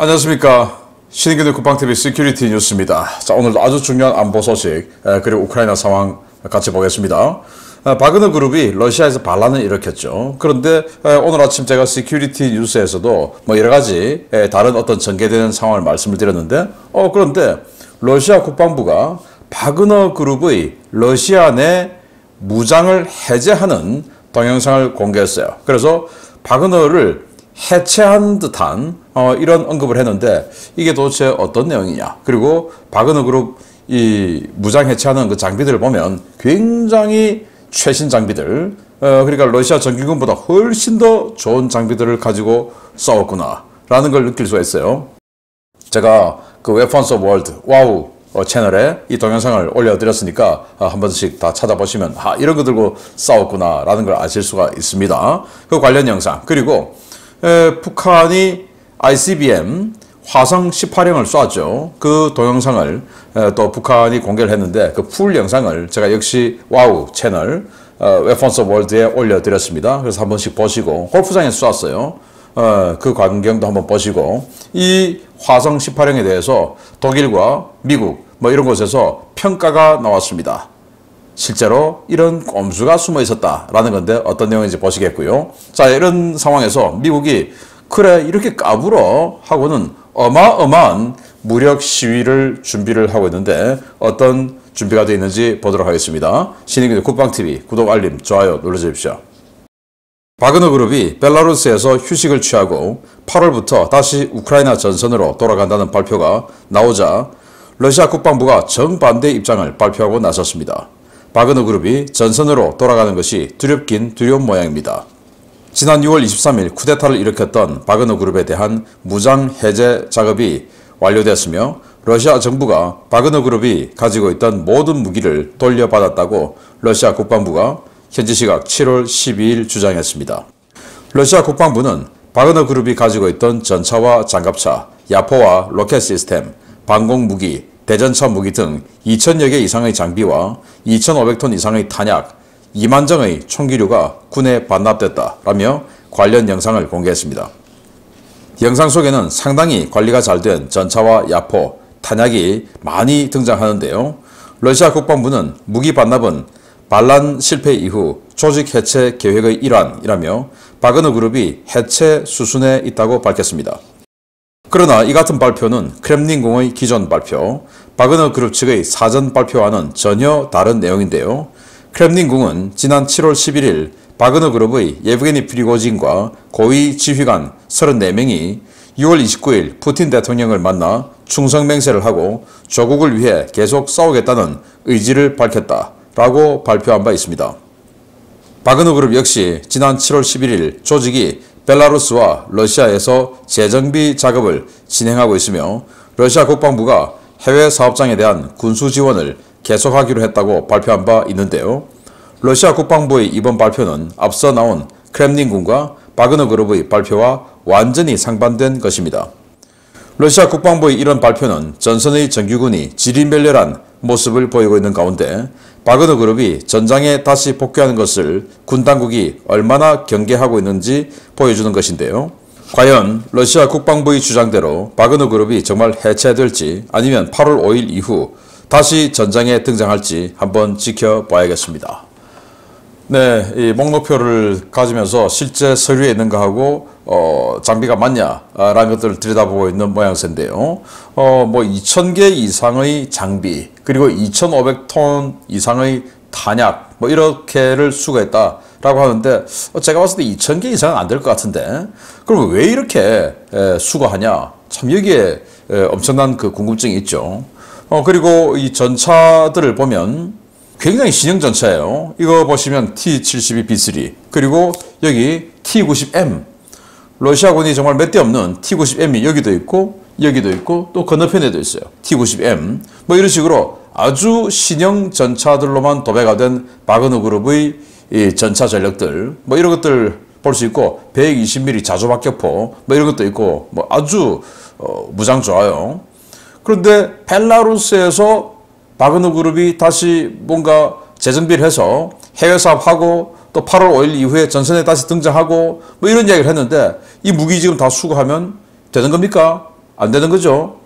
안녕하십니까. 신인기도 국방TV 시큐리티 뉴스입니다. 자, 오늘도 아주 중요한 안보 소식 그리고 우크라이나 상황 같이 보겠습니다. 바그너 그룹이 러시아에서 반란을 일으켰죠. 그런데 오늘 아침 제가 시큐리티 뉴스에서도 뭐 여러가지 다른 어떤 전개되는 상황을 말씀을 드렸는데 그런데 러시아 국방부가 바그너 그룹의 러시아 내 무장을 해제하는 동영상을 공개했어요. 그래서 바그너를 해체한 듯한 이런 언급을 했는데 이게 도대체 어떤 내용이냐. 그리고 바그너 그룹 이 무장 해체하는 그 장비들을 보면 굉장히 최신 장비들, 그러니까 러시아 정규군보다 훨씬 더 좋은 장비들을 가지고 싸웠구나 라는 걸 느낄 수가 있어요. 제가 그 Weapons of World 와우 채널에 이 동영상을 올려드렸으니까 한 번씩 다 찾아보시면 이런 거 들고 싸웠구나 라는 걸 아실 수가 있습니다. 그 관련 영상, 그리고 북한이 ICBM 화성 18형을 쐈죠. 그 동영상을 또 북한이 공개를 했는데 그 풀 영상을 제가 역시 와우 채널 Weapons of World에 올려드렸습니다. 그래서 한 번씩 보시고, 골프장에서 쐈어요. 그 광경도 한번 보시고, 이 화성 18형에 대해서 독일과 미국 뭐 이런 곳에서 평가가 나왔습니다. 실제로 이런 꼼수가 숨어 있었다라는 건데 어떤 내용인지 보시겠고요. 자, 이런 상황에서 미국이 그래 이렇게 까불어 하고는 어마어마한 무력 시위를 준비를 하고 있는데 어떤 준비가 되어 있는지 보도록 하겠습니다. 신인기도 국방TV 구독, 알림, 좋아요 눌러주십시오. 바그너 그룹이 벨라루스에서 휴식을 취하고 8월부터 다시 우크라이나 전선으로 돌아간다는 발표가 나오자 러시아 국방부가 정반대 입장을 발표하고 나섰습니다. 바그너 그룹이 전선으로 돌아가는 것이 두렵긴 두려운 모양입니다. 지난 6월 23일 쿠데타를 일으켰던 바그너 그룹에 대한 무장 해제 작업이 완료되었으며 러시아 정부가 바그너 그룹이 가지고 있던 모든 무기를 돌려받았다고 러시아 국방부가 현지 시각 7월 12일 주장했습니다. 러시아 국방부는 바그너 그룹이 가지고 있던 전차와 장갑차, 야포와 로켓 시스템, 방공 무기, 대전차 무기 등 2,000여 개 이상의 장비와 2,500톤 이상의 탄약, 2만 정의 총기류가 군에 반납됐다라며 관련 영상을 공개했습니다. 영상 속에는 상당히 관리가 잘 된 전차와 야포, 탄약이 많이 등장하는데요. 러시아 국방부는 무기 반납은 반란 실패 이후 조직 해체 계획의 일환이라며 바그너 그룹이 해체 수순에 있다고 밝혔습니다. 그러나 이 같은 발표는 크렘린궁의 기존 발표, 바그너 그룹 측의 사전 발표와는 전혀 다른 내용인데요. 크렘린궁은 지난 7월 11일 바그너 그룹의 예브게니 프리고진과 고위 지휘관 34명이 6월 29일 푸틴 대통령을 만나 충성맹세를 하고 조국을 위해 계속 싸우겠다는 의지를 밝혔다라고 발표한 바 있습니다. 바그너 그룹 역시 지난 7월 11일 조직이 벨라루스와 러시아에서 재정비 작업을 진행하고 있으며 러시아 국방부가 해외 사업장에 대한 군수 지원을 계속하기로 했다고 발표한 바 있는데요. 러시아 국방부의 이번 발표는 앞서 나온 크렘린궁과 바그너 그룹의 발표와 완전히 상반된 것입니다. 러시아 국방부의 이런 발표는 전선의 정규군이 지리멸렬한 모습을 보이고 있는 가운데 바그너 그룹이 전장에 다시 복귀하는 것을 군 당국이 얼마나 경계하고 있는지 보여주는 것인데요. 과연 러시아 국방부의 주장대로 바그너 그룹이 정말 해체될지 아니면 8월 5일 이후 다시 전장에 등장할지 한번 지켜봐야겠습니다. 네, 이 목록표를 가지면서 실제 서류에 있는 거하고 장비가 맞냐라는 것들을 들여다보고 있는 모양새인데요. 뭐 2,000개 이상의 장비, 그리고 2,500톤 이상의 탄약, 뭐 이렇게를 수거했다라고 하는데 제가 봤을 때 2,000개 이상은 안 될 것 같은데 그럼 왜 이렇게 수거하냐? 참 여기에 엄청난 그 궁금증이 있죠. 그리고 이 전차들을 보면 굉장히 신형 전차예요. 이거 보시면 T-72B3 그리고 여기 T-90M, 러시아군이 정말 몇 대 없는 T-90M이 여기도 있고 또 건너편에도 있어요. T-90M 뭐 이런 식으로 아주 신형 전차들로만 도배가 된 바그너 그룹의 이 전차 전력들 뭐 이런 것들 볼 수 있고 120mm 자주박격포 뭐 이런 것도 있고 뭐 아주 무장 좋아요. 그런데 벨라루스에서 바그너 그룹이 다시 뭔가 재정비를 해서 해외 사업하고 또 8월 5일 이후에 전선에 다시 등장하고 뭐 이런 이야기를 했는데 이 무기 지금 다 수거하면 되는 겁니까? 안 되는 거죠.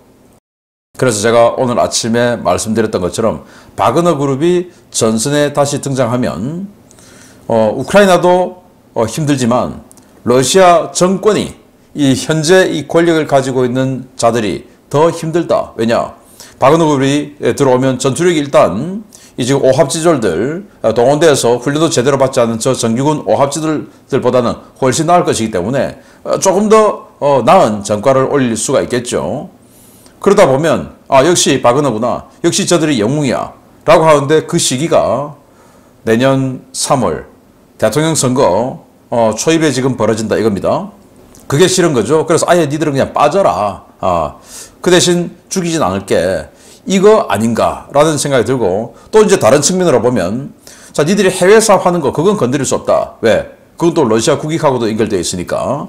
그래서 제가 오늘 아침에 말씀드렸던 것처럼 바그너 그룹이 전선에 다시 등장하면 우크라이나도 힘들지만 러시아 정권이 이 현재 이 권력을 가지고 있는 자들이 더 힘들다. 왜냐? 바그너 그룹이 들어오면 전투력이 일단 이 지금 오합지졸들 동원돼서 훈련도 제대로 받지 않은 저 정규군 오합지졸들보다는 훨씬 나을 것이기 때문에 조금 더 나은 전과를 올릴 수가 있겠죠. 그러다 보면 역시 바그너구나. 역시 저들이 영웅이야. 라고 하는데 그 시기가 내년 3월 대통령 선거 초입에 지금 벌어진다 이겁니다. 그게 싫은 거죠. 그래서 아예 니들은 그냥 빠져라. 그 대신 죽이진 않을게. 이거 아닌가라는 생각이 들고 또 이제 다른 측면으로 보면 자 니들이 해외 사업하는 거 그건 건드릴 수 없다. 왜? 그건 또 러시아 국익하고도 연결되어 있으니까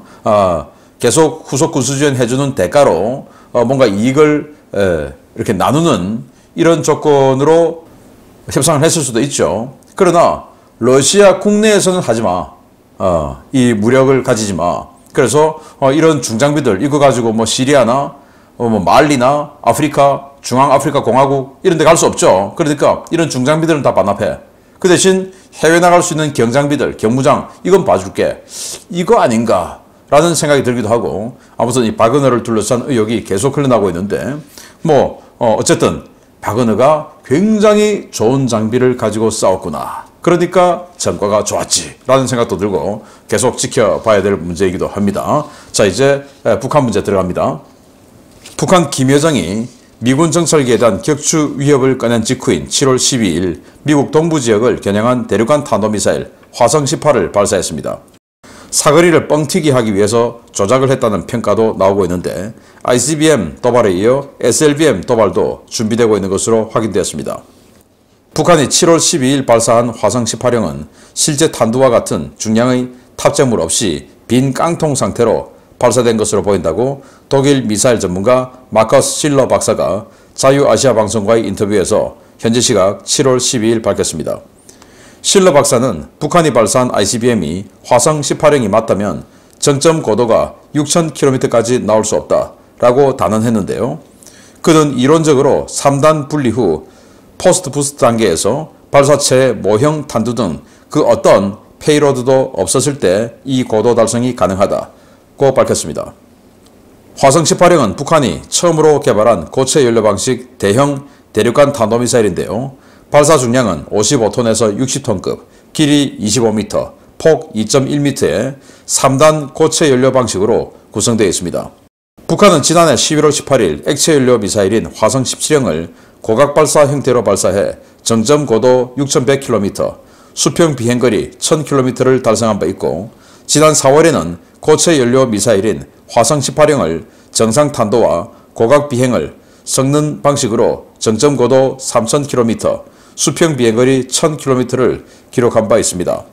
계속 후속 군수 지원 해주는 대가로 뭔가 이익을 이렇게 나누는 이런 조건으로 협상을 했을 수도 있죠. 그러나 러시아 국내에서는 하지 마. 이 무력을 가지지 마. 그래서 이런 중장비들 이거 가지고 뭐 시리아나 뭐 말리나 아프리카 중앙아프리카 공화국 이런 데 갈 수 없죠. 그러니까 이런 중장비들은 다 반납해. 그 대신 해외 나갈 수 있는 경장비들 경무장 이건 봐줄게. 이거 아닌가 라는 생각이 들기도 하고 아무튼 이 바그너를 둘러싼 의혹이 계속 흘러나오고 있는데 뭐 어쨌든 바그너가 굉장히 좋은 장비를 가지고 싸웠구나. 그러니까 전과가 좋았지 라는 생각도 들고 계속 지켜봐야 될 문제이기도 합니다. 자 이제 북한 문제 들어갑니다. 북한 김 여정이 미군 정찰기에 대한 격추 위협을 꺼낸 직후인 7월 12일 미국 동부지역을 겨냥한 대륙간 탄도미사일 화성 18을 발사했습니다. 사거리를 뻥튀기 하기 위해서 조작을 했다는 평가도 나오고 있는데 ICBM 도발에 이어 SLBM 도발도 준비되고 있는 것으로 확인되었습니다. 북한이 7월 12일 발사한 화성 18형은 실제 탄두와 같은 중량의 탑재물 없이 빈 깡통 상태로 발사된 것으로 보인다고 독일 미사일 전문가 마커스 실러 박사가 자유아시아 방송과의 인터뷰에서 현지 시각 7월 12일 밝혔습니다. 실러 박사는 북한이 발사한 ICBM이 화성 18형이 맞다면 정점 고도가 6,000km까지 나올 수 없다라고 단언했는데요. 그는 이론적으로 3단 분리 후 포스트 부스트 단계에서 발사체의 모형 탄두 등 그 어떤 페이로드도 없었을 때 이 고도 달성이 가능하다고 밝혔습니다. 화성 18형은 북한이 처음으로 개발한 고체 연료 방식 대형 대륙간 탄도미사일인데요. 발사 중량은 55톤에서 60톤급, 길이 25m, 폭 2.1m의 3단 고체 연료 방식으로 구성되어 있습니다. 북한은 지난해 11월 18일 액체 연료 미사일인 화성 17형을 고각 발사 형태로 발사해 정점 고도 6,100km, 수평 비행거리 1,000km를 달성한 바 있고 지난 4월에는 고체 연료 미사일인 화성 18형을 정상 탄도와 고각 비행을 섞는 방식으로 정점 고도 3,000km, 수평 비행거리 1,000km를 기록한 바 있습니다.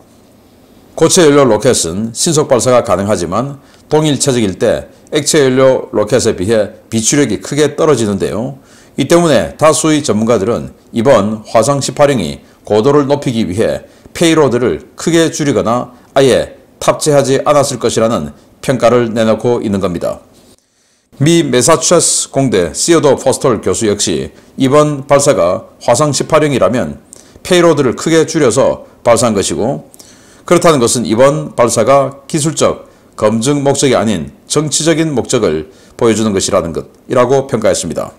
고체 연료 로켓은 신속 발사가 가능하지만 동일 체적일 때 액체 연료 로켓에 비해 비추력이 크게 떨어지는데요. 이 때문에 다수의 전문가들은 이번 화성 18형이 고도를 높이기 위해 페이로드를 크게 줄이거나 아예 탑재하지 않았을 것이라는 평가를 내놓고 있는 겁니다. 미 매사추세츠 공대 시어도 포스톨 교수 역시 이번 발사가 화성 18형이라면 페이로드를 크게 줄여서 발사한 것이고 그렇다는 것은 이번 발사가 기술적 검증 목적이 아닌 정치적인 목적을 보여주는 것이라는 것이라고 평가했습니다.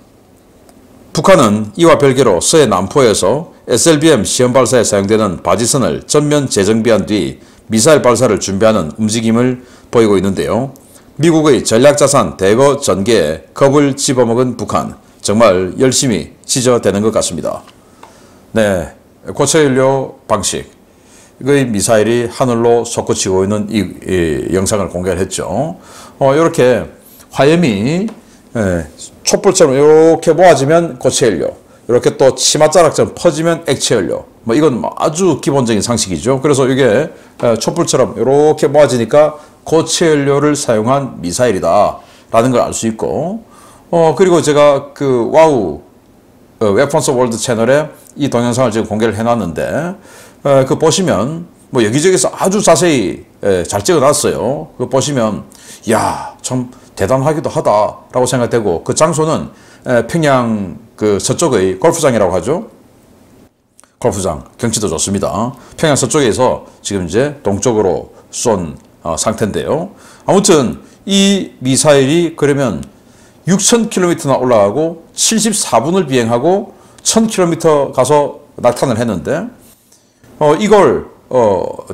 북한은 이와 별개로 서해 남포에서 SLBM 시험 발사에 사용되는 바지선을 전면 재정비한 뒤 미사일 발사를 준비하는 움직임을 보이고 있는데요. 미국의 전략자산 대거 전개에 겁을 집어먹은 북한, 정말 열심히 지져대는 것 같습니다. 네, 고체 연료 방식의 미사일이 하늘로 솟구치고 있는 이 영상을 공개를 했죠. 이렇게 화염이 촛불처럼 이렇게 모아지면 고체 연료, 이렇게 또 치맛자락처럼 퍼지면 액체 연료. 뭐 이건 아주 기본적인 상식이죠. 그래서 이게 촛불처럼 이렇게 모아지니까 고체 연료를 사용한 미사일이다 라는 걸 알 수 있고 그리고 제가 그 와우 웨폰스 월드 채널에 이 동영상을 지금 공개를 해놨는데 그 보시면 뭐 여기저기서 아주 자세히 잘 찍어놨어요. 그 보시면 야, 참 대단하기도 하다라고 생각되고, 그 장소는 평양 그 서쪽의 골프장이라고 하죠. 골프장, 경치도 좋습니다. 평양 서쪽에서 지금 이제 동쪽으로 쏜 상태인데요. 아무튼 이 미사일이 그러면 6,000km나 올라가고 74분을 비행하고 1,000km 가서 낙탄을 했는데, 이걸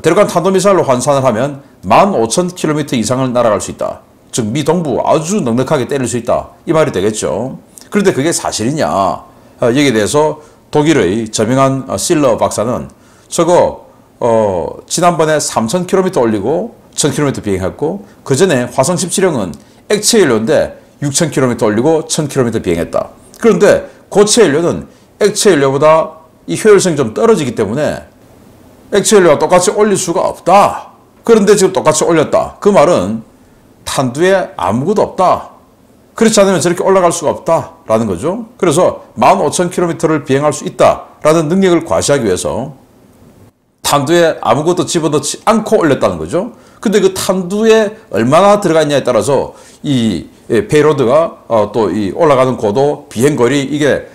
대륙간 탄도미사일로 환산을 하면 15,000km 이상을 날아갈 수 있다. 즉 미 동부 아주 넉넉하게 때릴 수 있다, 이 말이 되겠죠. 그런데 그게 사실이냐, 여기에 대해서 독일의 저명한 실러 박사는 저거 지난번에 3,000km 올리고 1,000km 비행했고, 그 전에 화성 17형은 액체 연료인데 6,000km 올리고 1,000km 비행했다. 그런데 고체 연료는 액체 연료보다 이 효율성이 좀 떨어지기 때문에 액체 연료와 똑같이 올릴 수가 없다. 그런데 지금 똑같이 올렸다. 그 말은 탄두에 아무것도 없다. 그렇지 않으면 저렇게 올라갈 수가 없다라는 거죠. 그래서 15,000km를 비행할 수 있다라는 능력을 과시하기 위해서 탄두에 아무것도 집어넣지 않고 올렸다는 거죠. 근데 그 탄두에 얼마나 들어가 있냐에 따라서 이 페이로드가 또 이 올라가는 고도, 비행거리, 이게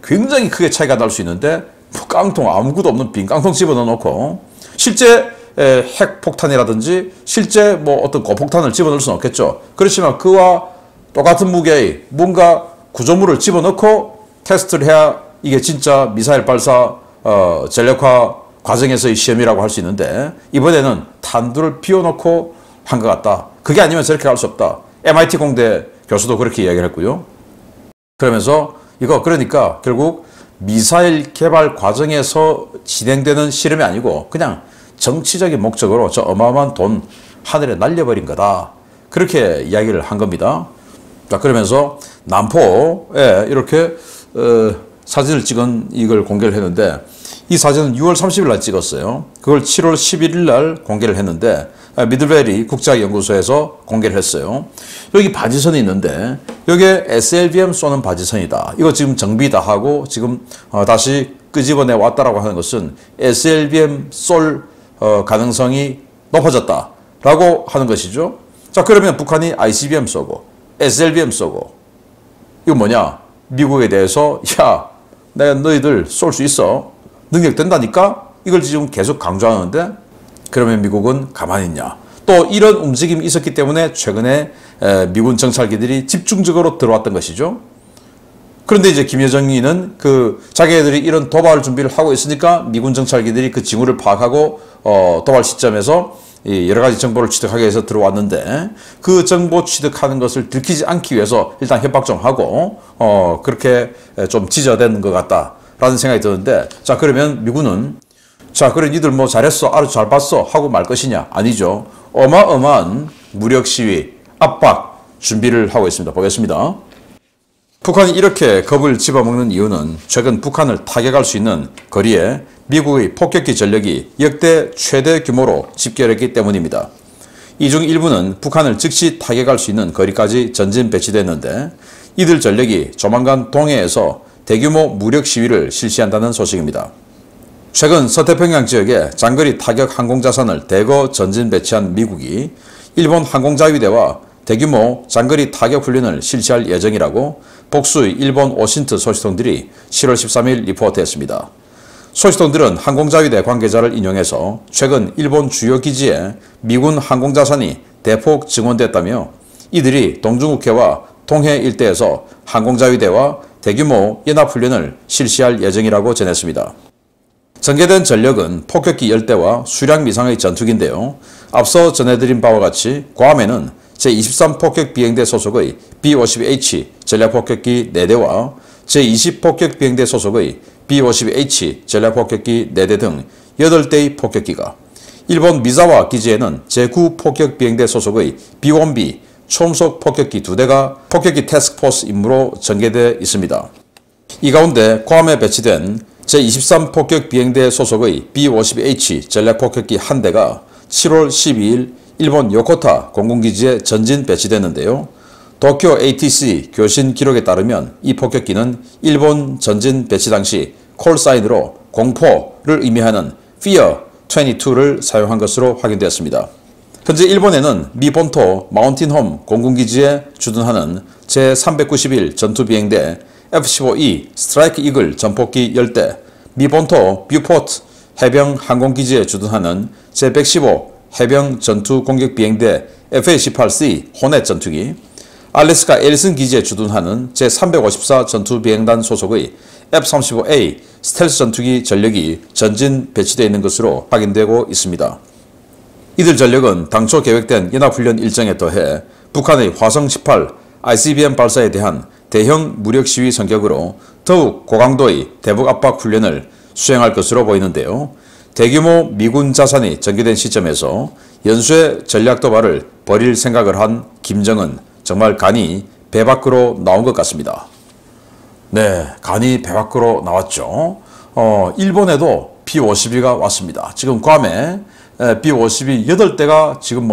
굉장히 크게 차이가 날 수 있는데, 뭐 깡통, 아무것도 없는 빈 깡통 집어넣어 놓고 실제 핵폭탄이라든지 실제 뭐 어떤 고폭탄을 집어넣을 수는 없겠죠. 그렇지만 그와 똑같은 무게의 뭔가 구조물을 집어넣고 테스트를 해야 이게 진짜 미사일 발사 전력화 과정에서의 시험이라고 할 수 있는데, 이번에는 탄두를 비워놓고 한 것 같다. 그게 아니면 저렇게 할 수 없다. MIT 공대 교수도 그렇게 이야기를 했고요. 그러면서 이거 그러니까 결국 미사일 개발 과정에서 진행되는 실험이 아니고 그냥 정치적인 목적으로 저 어마어마한 돈 하늘에 날려버린 거다. 그렇게 이야기를 한 겁니다. 자, 그러면서 남포에 이렇게 사진을 찍은 이걸 공개를 했는데, 이 사진은 6월 30일 날 찍었어요. 그걸 7월 11일 날 공개를 했는데, 미들베리 국제연구소에서 공개를 했어요. 여기 바지선이 있는데 여기에 SLBM 쏘는 바지선이다. 이거 지금 정비 다 하고 지금 다시 끄집어내 왔다라고 하는 것은 SLBM 쏠 가능성이 높아졌다라고 하는 것이죠. 자, 그러면 북한이 ICBM 쏘고 SLBM 쏘고, 이거 뭐냐? 미국에 대해서 야, 내가 너희들 쏠 수 있어, 능력 된다니까, 이걸 지금 계속 강조하는데, 그러면 미국은 가만히 있냐? 또 이런 움직임이 있었기 때문에 최근에 미군 정찰기들이 집중적으로 들어왔던 것이죠. 그런데 이제 김여정이는 그 자기네들이 이런 도발 준비를 하고 있으니까 미군 정찰기들이 그 징후를 파악하고 도발 시점에서 여러 가지 정보를 취득하기 위해서 들어왔는데, 그 정보 취득하는 것을 들키지 않기 위해서 일단 협박 좀 하고 그렇게 좀 지저댄 것 같다라는 생각이 드는데, 자, 그러면 미군은 자, 그래 니들 뭐 잘했어, 아주 잘 봤어 하고 말 것이냐? 아니죠. 어마어마한 무력 시위, 압박 준비를 하고 있습니다. 보겠습니다. 북한이 이렇게 겁을 집어먹는 이유는 최근 북한을 타격할 수 있는 거리에 미국의 폭격기 전력이 역대 최대 규모로 집결했기 때문입니다. 이 중 일부는 북한을 즉시 타격할 수 있는 거리까지 전진 배치됐는데, 이들 전력이 조만간 동해에서 대규모 무력 시위를 실시한다는 소식입니다. 최근 서태평양 지역에 장거리 타격 항공자산을 대거 전진 배치한 미국이 일본 항공자위대와 대규모 장거리 타격 훈련을 실시할 예정이라고 복수의 일본 오신트 소식통들이 7월 13일 리포트했습니다. 소식통들은 항공자위대 관계자를 인용해서 최근 일본 주요 기지에 미군 항공자산이 대폭 증원됐다며, 이들이 동중국해와 동해 일대에서 항공자위대와 대규모 연합훈련을 실시할 예정이라고 전했습니다. 전개된 전력은 폭격기 10대와 수량 미상의 전투기인데요. 앞서 전해드린 바와 같이 괌에는 제23 폭격비행대 소속의 B-52H 전략폭격기 4대와 제20 폭격비행대 소속의 B-52H 전략폭격기 4대 등 8대의 폭격기가, 일본 미사와 기지에는 제9 폭격비행대 소속의 B-1B 초음속 폭격기 2대가 폭격기 태스크포스 임무로 전개되어 있습니다. 이 가운데 괌에 배치된 제23 폭격비행대 소속의 B-52H 전략폭격기 1대가 7월 12일 일본 요코타 공군기지에 전진 배치됐는데요. 도쿄 ATC 교신 기록에 따르면 이 폭격기는 일본 전진 배치 당시 콜사인으로 공포를 의미하는 Fear 22를 사용한 것으로 확인되었습니다. 현재 일본에는 미 본토 마운틴홈 공군기지에 주둔하는 제391 전투비행대 F-15E 스트라이크 이글 전폭기 10대, 미 본토 뷰포트 해병 항공기지에 주둔하는 제115 해병 전투공격비행대 F-18C 호넷 전투기, 알래스카 엘슨 기지에 주둔하는 제354 전투비행단 소속의 F-35A 스텔스 전투기 전력이 전진 배치되어 있는 것으로 확인되고 있습니다. 이들 전력은 당초 계획된 연합훈련 일정에 더해 북한의 화성-18 ICBM 발사에 대한 대형 무력 시위 성격으로 더욱 고강도의 대북 압박 훈련을 수행할 것으로 보이는데요. 대규모 미군 자산이 전개된 시점에서 연쇄 전략 도발을 벌일 생각을 한 김정은, 정말 간이 배 밖으로 나온 것 같습니다. 네, 간이 배 밖으로 나왔죠. 일본에도 B-52가 왔습니다. 지금 괌에 B-52 8대가 지금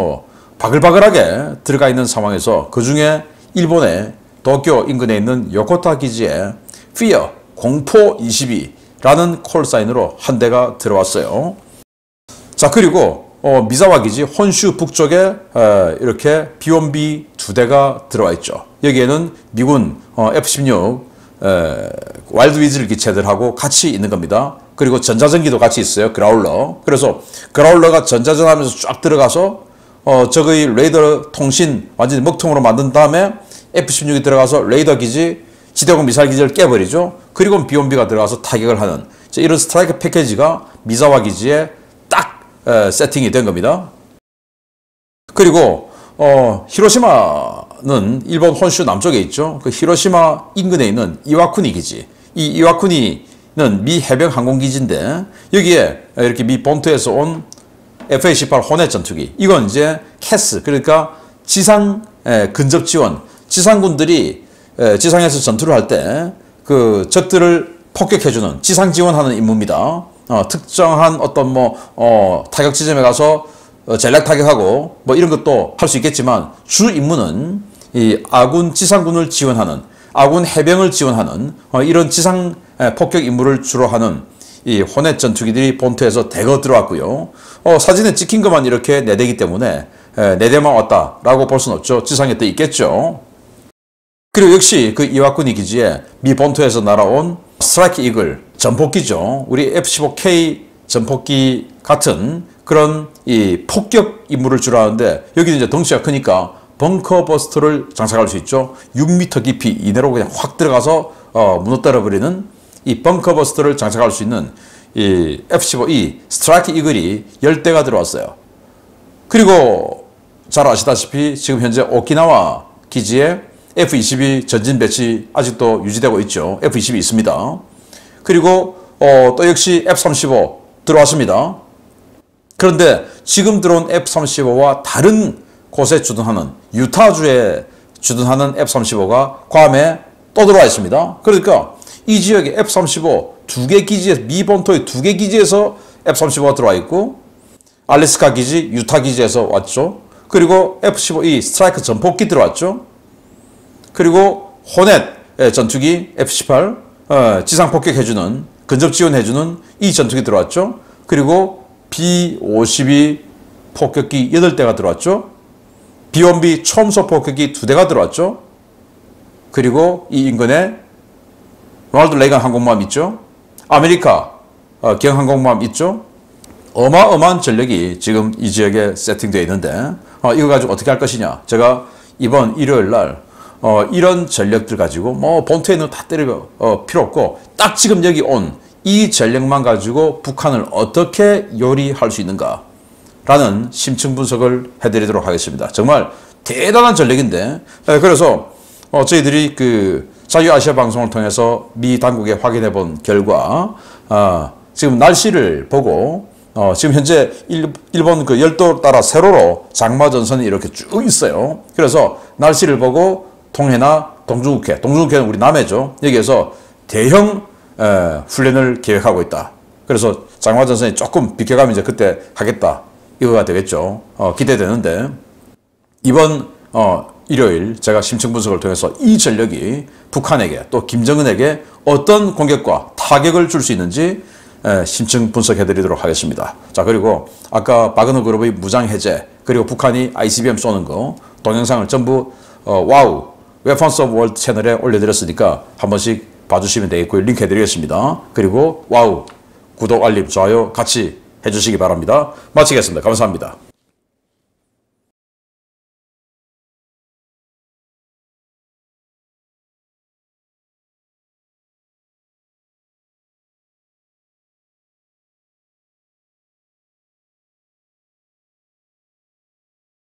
바글바글하게 들어가 있는 상황에서 그 중에 일본의 도쿄 인근에 있는 요코타 기지에 Fear 공포 22라는 콜사인으로 한 대가 들어왔어요. 자, 그리고 미사와 기지 혼슈 북쪽에 이렇게 B-1B 2대가 들어와 있죠. 여기에는 미군 F-16 와일드 위즐 기체들하고 같이 있는 겁니다. 그리고 전자전기도 같이 있어요. 그라울러. 그래서 그라울러가 전자전 하면서 쫙 들어가서 적의 레이더 통신 완전히 먹통으로 만든 다음에 F-16이 들어가서 레이더 기지, 지대공 미사일 기지를 깨버리죠. 그리고 B-1B가 들어가서 타격을 하는 이런 스트라이크 패키지가 미사와 기지에 딱 세팅이 된 겁니다. 그리고 히로시마는 일본 혼슈 남쪽에 있죠. 그 히로시마 인근에 있는 이와쿠니 기지. 이 이와쿠니는 미 해병 항공기지인데 여기에 이렇게 미 본토에서 온 F-18 호넷 전투기. 이건 이제 캐스, 그러니까 지상 근접 지원. 지상군들이 지상에서 전투를 할 때 그 적들을 폭격해주는 지상 지원하는 임무입니다. 특정한 어떤 타격 지점에 가서 전략 타격하고 이런 것도 할 수 있겠지만 주 임무는 이 아군 지상군을 지원하는, 아군 해병을 지원하는 이런 지상 폭격 임무를 주로 하는 이 호넷 전투기들이 본토에서 대거 들어왔고요. 사진에 찍힌 것만 이렇게 4대이기 때문에 4대만 왔다라고 볼 수는 없죠. 지상에 또 있겠죠. 그리고 역시 그 이와쿠니 기지에 미 본토에서 날아온 스트라이크 이글 전폭기죠. 우리 F-15K 전폭기 같은 그런 이 폭격 임무를 주로 하는데 여기는 이제 덩치가 크니까 벙커 버스터를 장착할 수 있죠. 6m 깊이 이내로 그냥 확 들어가서 무너뜨려 버리는 이 벙커 버스터를 장착할 수 있는 이 F-15E 스트라이크 이글이 10대가 들어왔어요. 그리고 잘 아시다시피 지금 현재 오키나와 기지에 F-22 전진 배치 아직도 유지되고 있죠. F-22 있습니다. 그리고 또 역시 F-35 들어왔습니다. 그런데 지금 들어온 F-35와 다른 곳에 주둔하는 유타주에 주둔하는 F-35가 괌에 또 들어와 있습니다. 그러니까 이 지역에 F-35 2개 기지에서, 미 본토의 2개 기지에서 F-35가 들어와 있고 알래스카 기지, 유타 기지에서 왔죠. 그리고 F-15E 스트라이크 전폭기 들어왔죠. 그리고 호넷 전투기 F-18 지상 폭격해주는, 근접 지원해주는 이 전투기 들어왔죠. 그리고 B-52 폭격기 8대가 들어왔죠. B-1B 초음속 폭격기 2대가 들어왔죠. 그리고 이 인근에 로널드 레이건 항공모함 있죠. 아메리카 경항공모함 있죠. 어마어마한 전력이 지금 이 지역에 세팅되어 있는데 이거 가지고 어떻게 할 것이냐. 제가 이번 일요일 날 이런 전력들 가지고 본토에 있는 다 때리고 필요 없고 딱 지금 여기 온 이 전력만 가지고 북한을 어떻게 요리할 수 있는가 라는 심층 분석을 해드리도록 하겠습니다. 정말 대단한 전력인데 그래서 저희들이 그 자유아시아 방송을 통해서 미 당국에 확인해 본 결과 지금 날씨를 보고 지금 현재 일본 그 열도 따라 세로로 장마전선이 이렇게 쭉 있어요. 그래서 날씨를 보고 동해나 동중국해, 동중국해는 우리 남해죠. 여기에서 대형 훈련을 계획하고 있다. 그래서 장마전선이 조금 비켜가면 이제 그때 하겠다. 이거가 되겠죠. 기대되는데 이번 일요일 제가 심층 분석을 통해서 이 전력이 북한에게 또 김정은에게 어떤 공격과 타격을 줄 수 있는지 심층 분석해 드리도록 하겠습니다. 자, 그리고 아까 바그너 그룹의 무장 해제, 그리고 북한이 ICBM 쏘는 거 동영상을 전부 와우 웨펀스 오브 월드 채널에 올려드렸으니까 한 번씩 봐주시면 되겠고요. 링크 해드리겠습니다. 그리고 와우 구독, 알림, 좋아요 같이 해주시기 바랍니다. 마치겠습니다. 감사합니다.